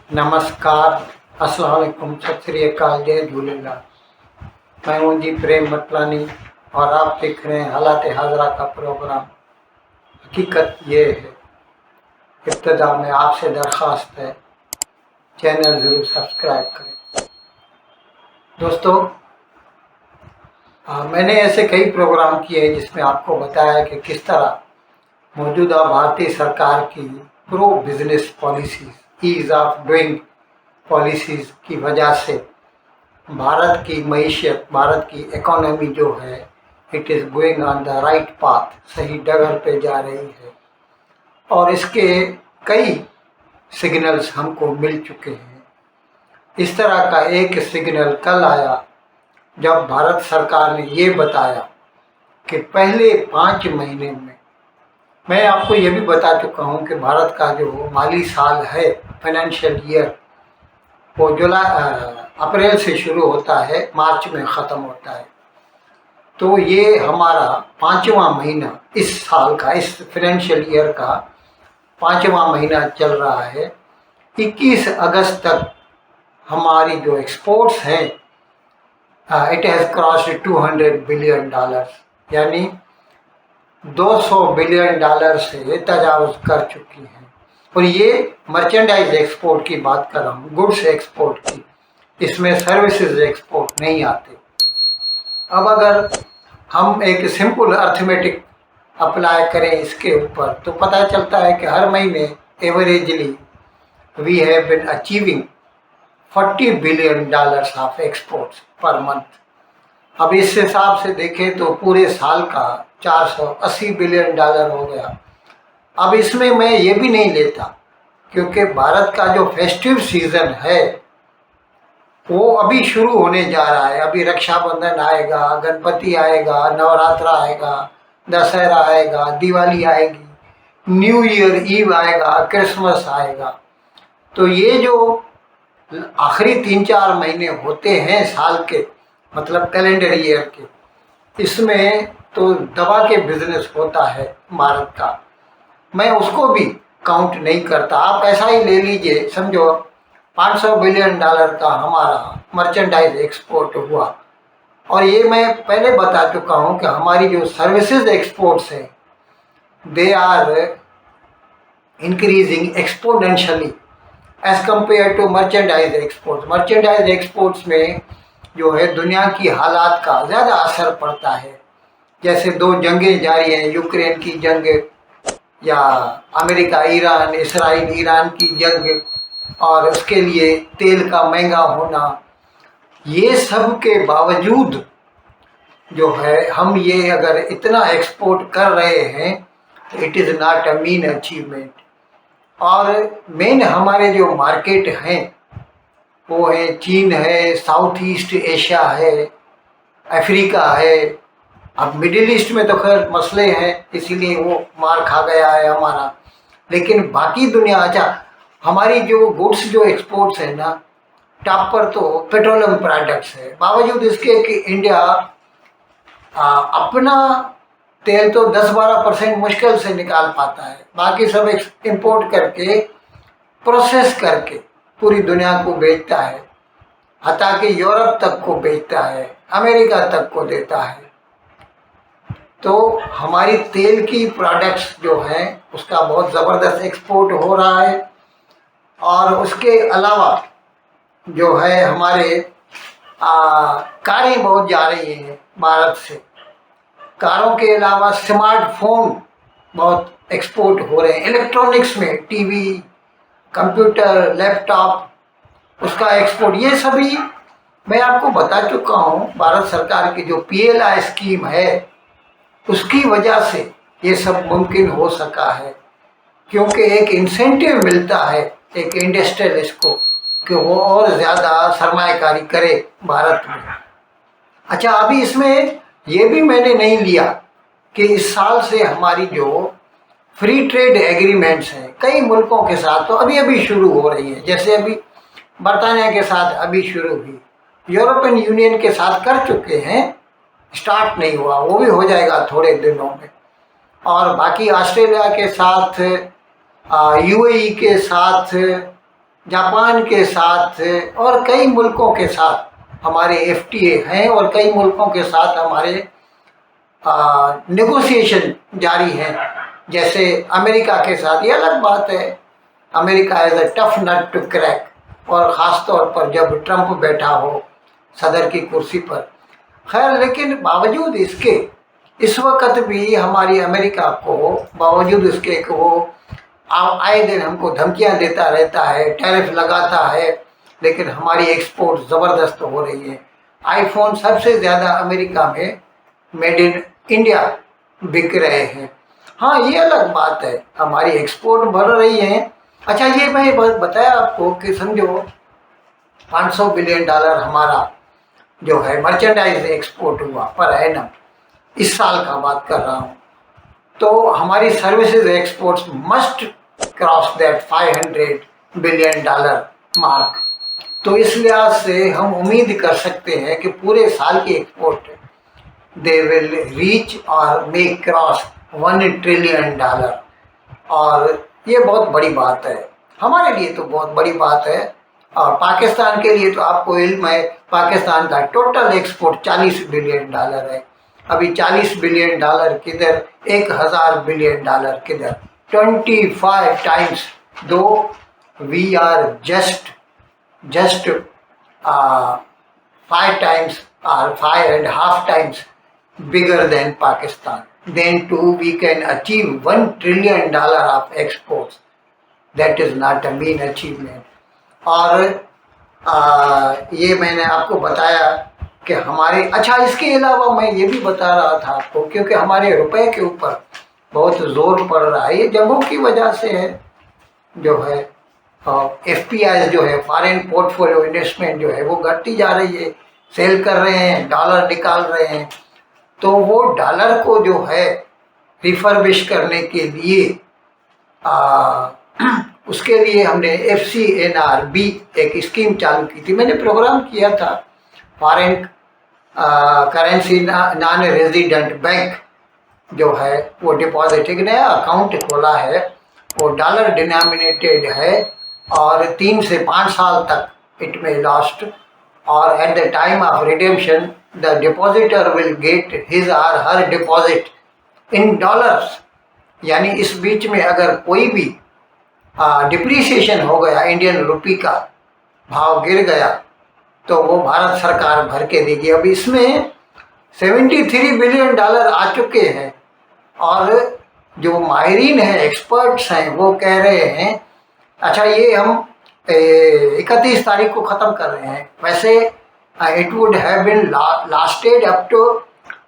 नमस्कार, अस्सलाम वालेकुम, सत श्री अकाल, जय झूलेलाल। मैं हूँ जी प्रेम मतलानी और आप देख रहे हैं हालात हाजरा का प्रोग्राम। हकीकत ये है, इब्तदा में आपसे दरख्वास्त है, चैनल ज़रूर सब्सक्राइब करें। दोस्तों, मैंने ऐसे कई प्रोग्राम किए हैं जिसमें आपको बताया कि किस तरह मौजूदा भारतीय सरकार की pro business policies, ease of doing policies की वजह से भारत की मईशत, भारत की इकोनॉमी जो है, it is going on the right path, सही डगर पे जा रही है। और इसके कई सिग्नल्स हमको मिल चुके हैं। इस तरह का एक सिग्नल कल आया जब भारत सरकार ने ये बताया कि पहले 5 महीने में, मैं आपको ये भी बता चुका हूँ कि भारत का जो माली साल है, फाइनेंशियल ईयर, वो अप्रैल से शुरू होता है, मार्च में ख़त्म होता है। तो ये हमारा 5वां महीना इस साल का, इस फाइनेंशियल ईयर का 5वां महीना चल रहा है। 21 अगस्त तक हमारी जो एक्सपोर्ट्स हैं, इट हैज़ क्रॉस्ड $200 बिलियन, यानी $200 बिलियन से तजावुज़ कर चुकी हैं। और ये मर्चेंडाइज एक्सपोर्ट की बात कर रहा हूँ, गुड्स एक्सपोर्ट की, इसमें सर्विसेज एक्सपोर्ट नहीं आते। अब अगर हम एक सिंपल अर्थमेटिक अप्लाई करें इसके ऊपर, तो पता चलता है कि हर महीने averagely we have been achieving $40 billion of exports per month. अब इस हिसाब से देखें तो पूरे साल का $480 बिलियन हो गया। अब इसमें मैं ये भी नहीं लेता, क्योंकि भारत का जो फेस्टिव सीज़न है वो अभी शुरू होने जा रहा है। अभी रक्षाबंधन आएगा, गणपति आएगा, नवरात्रा आएगा, दशहरा आएगा, दिवाली आएगी, न्यू ईयर ईव आएगा, क्रिसमस आएगा। तो ये जो आखिरी 3-4 महीने होते हैं साल के, मतलब कैलेंडर ईयर के, इसमें तो दवा के बिजनेस होता है भारत का। मैं उसको भी काउंट नहीं करता। आप ऐसा ही ले लीजिए, समझो $500 बिलियन का हमारा मर्चेंडाइज एक्सपोर्ट हुआ। और ये मैं पहले बता चुका हूँ कि हमारी जो सर्विसेज एक्सपोर्ट्स हैं, they are increasing exponentially as compared to merchandise exports. Merchandise exports में जो है दुनिया की हालात का ज़्यादा असर पड़ता है। जैसे 2 जंगें जारी हैं, यूक्रेन की जंग या अमेरिका ईरान, इसराइल ईरान की जंग, और उसके लिए तेल का महंगा होना, ये सब के बावजूद जो है हम ये अगर इतना एक्सपोर्ट कर रहे हैं, it is not a mean achievement. और मेन हमारे जो मार्केट हैं वो है चीन है, साउथ ईस्ट एशिया है, अफ्रीका है। अब मिडिल ईस्ट में तो खैर मसले हैं, इसीलिए वो मार खा गया है हमारा। लेकिन बाकी दुनिया, अच्छा, हमारी जो गुड्स जो एक्सपोर्ट्स है ना, टॉप पर तो पेट्रोलियम प्रोडक्ट्स है। बावजूद इसके कि इंडिया अपना तेल तो 10-12% मुश्किल से निकाल पाता है, बाकी सब इंपोर्ट करके, प्रोसेस करके पूरी दुनिया को बेचता है, हता कि यूरोप तक को बेचता है, अमेरिका तक को देता है। तो हमारी तेल की प्रोडक्ट्स जो हैं उसका बहुत ज़बरदस्त एक्सपोर्ट हो रहा है। और उसके अलावा जो है हमारे कारें बहुत जा रही हैं भारत से। कारों के अलावा स्मार्टफोन बहुत एक्सपोर्ट हो रहे हैं। इलेक्ट्रॉनिक्स में टीवी, कंप्यूटर, लैपटॉप, उसका एक्सपोर्ट, ये सभी मैं आपको बता चुका हूँ। भारत सरकार की जो PLI स्कीम है, उसकी वजह से ये सब मुमकिन हो सका है, क्योंकि एक इंसेंटिव मिलता है एक इंडस्ट्रियलिस्ट को कि वो और ज़्यादा सरमायाकारी करे भारत में। अच्छा, अभी इसमें ये भी मैंने नहीं लिया कि इस साल से हमारी जो फ्री ट्रेड एग्रीमेंट्स हैं कई मुल्कों के साथ तो अभी अभी शुरू हो रही है। जैसे अभी बरतानिया के साथ अभी शुरू हुई, यूरोपियन यूनियन के साथ कर चुके हैं, स्टार्ट नहीं हुआ, वो भी हो जाएगा थोड़े दिनों में। और बाकी ऑस्ट्रेलिया के साथ, UAE के साथ, जापान के साथ और कई मुल्कों के साथ हमारे एफटीए हैं और कई मुल्कों के साथ हमारे नेगोशिएशन जारी हैं। जैसे अमेरिका के साथ, ये अलग बात है, America is a tough nut to crack, और ख़ास तौर पर जब ट्रंप बैठा हो सदर की कुर्सी पर। खैर, लेकिन बावजूद इसके इस वक्त भी हमारी अमेरिका को, बावजूद इसके कि वो आए दिन हमको धमकियां देता रहता है, टैरिफ लगाता है, लेकिन हमारी एक्सपोर्ट ज़बरदस्त हो रही है। आईफोन सबसे ज़्यादा अमेरिका में मेड इन इंडिया बिक रहे हैं। हाँ, ये अलग बात है, हमारी एक्सपोर्ट बढ़ रही है। अच्छा, ये मैं बताया आपको कि समझो $500 बिलियन हमारा जो है मर्चेंडाइज एक्सपोर्ट हुआ पर एनम, इस साल का बात कर रहा हूँ। तो हमारी services exports must cross that $500 billion mark. तो इस लिहाज से हम उम्मीद कर सकते हैं कि पूरे साल की एक्सपोर्ट दे विल रीच और मे क्रॉस $1 ट्रिलियन। और ये बहुत बड़ी बात है, हमारे लिए तो बहुत बड़ी बात है। और पाकिस्तान के लिए तो आपको इल्म है, पाकिस्तान का टोटल एक्सपोर्ट $40 बिलियन है। अभी $40 बिलियन किधर, 1000 बिलियन किधर, 25 times, though we are just 5 times or 5.5 times bigger than Pakistan. Then too we can achieve $1 trillion of exports. That is not a mean achievement. और ये मैंने आपको बताया कि हमारे, अच्छा इसके अलावा मैं ये भी बता रहा था आपको, क्योंकि हमारे रुपए के ऊपर बहुत ज़ोर पड़ रहा है, ये जंगों की वजह से है। जो है FPI जो है, फॉरेन पोर्टफोलियो इन्वेस्टमेंट जो है, वो घटती जा रही है, सेल कर रहे हैं, डॉलर निकाल रहे हैं। तो वो डॉलर को जो है रिफर्बिश करने के लिए उसके लिए हमने FCNRB एक स्कीम चालू की थी, मैंने प्रोग्राम किया था। Foreign currency non resident bank जो है वो डिपॉजिट, एक नया अकाउंट खोला है, वो डॉलर डिनोमिनेटेड है और 3 से 5 साल तक इट में लास्ट, और at the time of redemption the depositor will get his और हर डिपॉजिट इन डॉलर्स। यानी इस बीच में अगर कोई भी डिप्रिसिएशन हो गया, इंडियन रुपी का भाव गिर गया, तो वो भारत सरकार भर के देगी। अब इसमें $73 बिलियन आ चुके हैं, और जो माहिरीन हैं, एक्सपर्ट्स हैं, वो कह रहे हैं, अच्छा ये हम 31 तारीख को ख़त्म कर रहे हैं। वैसे it would have been lasted up to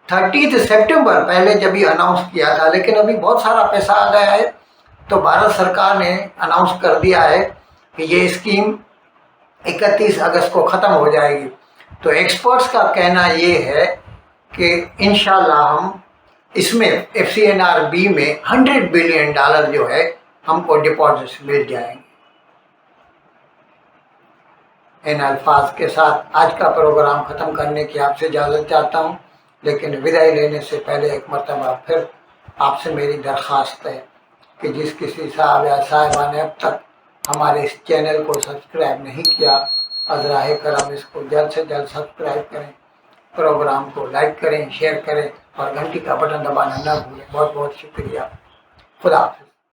30 September पहले जब ये अनाउंस किया था, लेकिन अभी बहुत सारा पैसा आ गया है, तो भारत सरकार ने अनाउंस कर दिया है कि ये स्कीम 31 अगस्त को ख़त्म हो जाएगी। तो एक्सपर्ट्स का कहना ये है कि इंशाल्लाह हम इसमें FCNRB में $100 बिलियन जो है हमको डिपॉजिट्स मिल जाएंगे। इन अल्फाज के साथ आज का प्रोग्राम ख़त्म करने की आपसे इजाज़त चाहता हूँ, लेकिन विदाई लेने से पहले एक मरतबा फिर आपसे मेरी दरख्वास्त है कि जिस किसी साहब या साहिबा ने अब तक हमारे इस चैनल को सब्सक्राइब नहीं किया, अज़राए करम इसको जल्द से जल्द सब्सक्राइब करें, प्रोग्राम को लाइक करें, शेयर करें और घंटी का बटन दबाना न भूलें। बहुत बहुत शुक्रिया। खुदा हाफ़िज़।